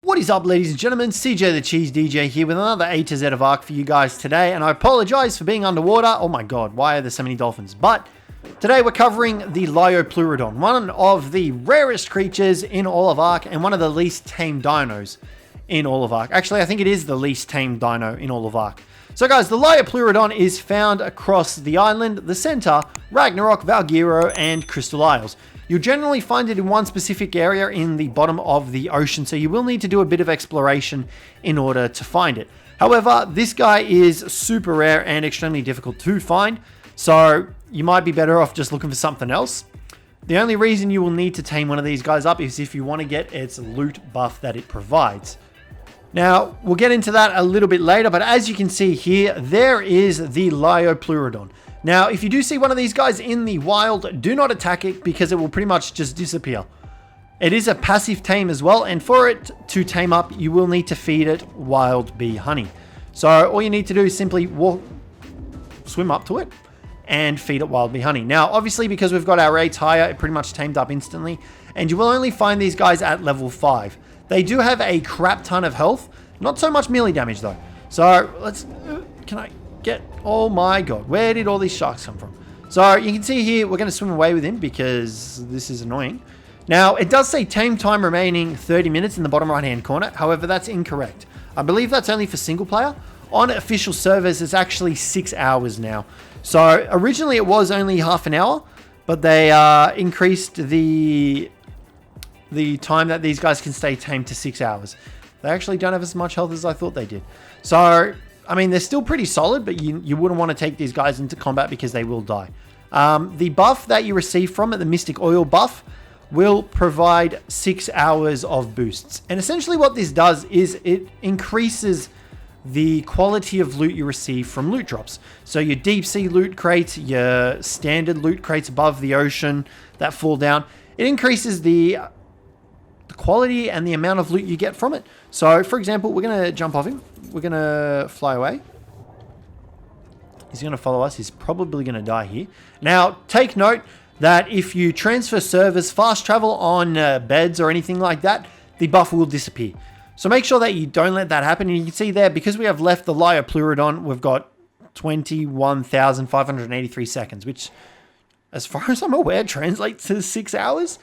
What is up, ladies and gentlemen? Cjthecheesedj here with another A to Z of Ark for you guys today, and I apologize for being underwater. Oh my god, why are there so many dolphins? But today we're covering the LIOPLEURODON, one of the rarest creatures in all of Ark and one of the least tamed dinos in all of Ark. Actually, I think it is the least tamed dino in all of Ark. So guys, the LIOPLEURODON is found across the island, the center, Ragnarok, Valgiro, and Crystal Isles. You'll generally find it in one specific area in the bottom of the ocean, so you will need to do a bit of exploration in order to find it. However, this guy is super rare and extremely difficult to find, so you might be better off just looking for something else. The only reason you will need to tame one of these guys up is if you want to get its loot buff that it provides. Now, we'll get into that a little bit later, but as you can see here, there is the LIOPLEURODON. Now, if you do see one of these guys in the wild, do not attack it because it will pretty much just disappear. It is a passive tame as well, and for it to tame up, you will need to feed it wild bee honey. So all you need to do is simply swim up to it and feed it wild bee honey. Now, obviously, because we've got our rates higher, it pretty much tamed up instantly, and you will only find these guys at level 5. They do have a crap ton of health, not so much melee damage though. So let's, can I get, oh my god, where did all these sharks come from? So you can see here, we're going to swim away with him because this is annoying. Now, it does say tame time remaining 30 minutes in the bottom right hand corner. However, that's incorrect. I believe that's only for single player. On official servers, it's actually 6 hours now. So originally it was only half an hour, but they increased the time that these guys can stay tamed to 6 hours. They actually don't have as much health as I thought they did. So, I mean, they're still pretty solid, but you wouldn't want to take these guys into combat because they will die. The buff that you receive from it, the Mystic Oil buff, will provide 6 hours of boosts. And essentially what this does is it increases the quality of loot you receive from loot drops. So your deep sea loot crates, your standard loot crates above the ocean that fall down, it increases the quality and the amount of loot you get from it. So for example, we're going to jump off him. We're going to fly away. He's going to follow us. He's probably going to die here. Now, take note that if you transfer servers, fast travel on beds or anything like that, the buff will disappear. So make sure that you don't let that happen. And you can see there, because we have left the LIOPLEURODON, we've got 21,583 seconds, which, as far as I'm aware, translates to 6 hours.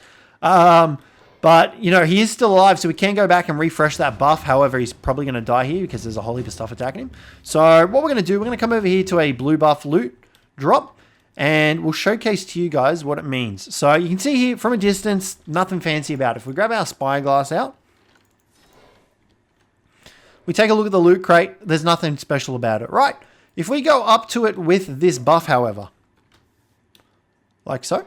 But, you know, he is still alive, so we can go back and refresh that buff. However, he's probably going to die here because there's a whole heap of stuff attacking him. So what we're going to do, we're going to come over here to a blue buff loot drop, and we'll showcase to you guys what it means. So you can see here from a distance, nothing fancy about it. If we grab our spyglass out, we take a look at the loot crate, there's nothing special about it, right? If we go up to it with this buff, however, like so,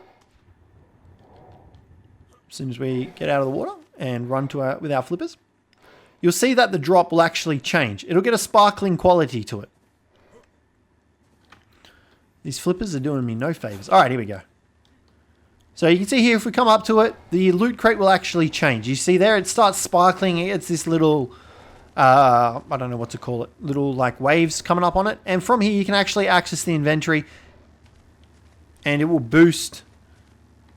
as soon as we get out of the water and run to with our flippers, you'll see that the drop will actually change. It'll get a sparkling quality to it. These flippers are doing me no favors. All right, here we go. So you can see here, if we come up to it, the loot crate will actually change. You see there, it starts sparkling. It's this little, I don't know what to call it, little like waves coming up on it. And from here, you can actually access the inventory and it will boost.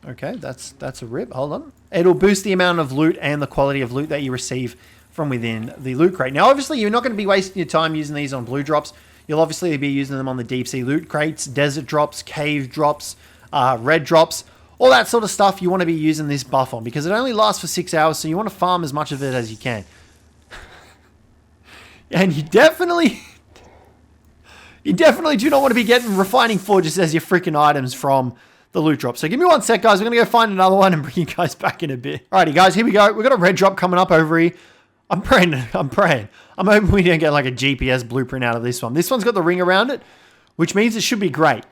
Okay, that's a rip. Hold on. It'll boost the amount of loot and the quality of loot that you receive from within the loot crate. Now, obviously, you're not going to be wasting your time using these on blue drops. You'll obviously be using them on the deep sea loot crates, desert drops, cave drops, red drops, all that sort of stuff you want to be using this buff on because it only lasts for 6 hours, so you want to farm as much of it as you can. And you definitely do not want to be getting refining forges as your freaking items from the loot drop. So give me 1 sec, guys. We're going to go find another one and bring you guys back in a bit. Alrighty, guys, here we go. We've got a red drop coming up over here. I'm praying. I'm hoping we don't get like a GPS blueprint out of this one. This one's got the ring around it, which means it should be great.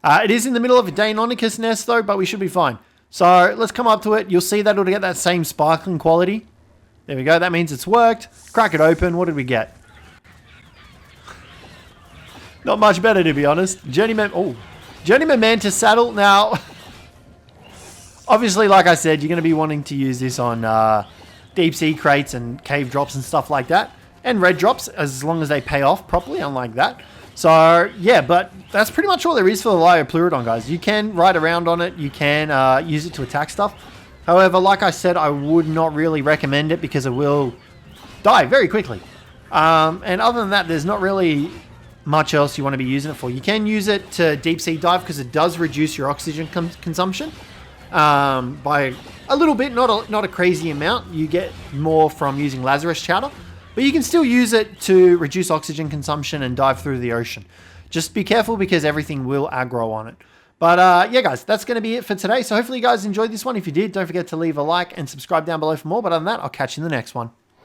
It is in the middle of a Deinonychus nest, though, but we should be fine. So let's come up to it. You'll see that it'll get that same sparkling quality. There we go. That means it's worked. Crack it open. What did we get? Not much better, to be honest. Journeyman Mantis saddle. Now, obviously, like I said, you're going to be wanting to use this on deep sea crates and cave drops and stuff like that. And red drops, as long as they pay off properly, unlike that. So, yeah, but that's pretty much all there is for the LIOPLEURODON, guys. You can ride around on it. You can use it to attack stuff. However, like I said, I would not really recommend it because it will die very quickly. And other than that, there's not really much else you want to be using it for. You can use it to deep sea dive because it does reduce your oxygen consumption by a little bit, not a crazy amount. You get more from using Lazarus chowder, but you can still use it to reduce oxygen consumption and dive through the ocean. Just be careful because everything will aggro on it. But yeah, guys, that's going to be it for today. So hopefully you guys enjoyed this one. If you did, don't forget to leave a like and subscribe down below for more. But other than that, I'll catch you in the next one.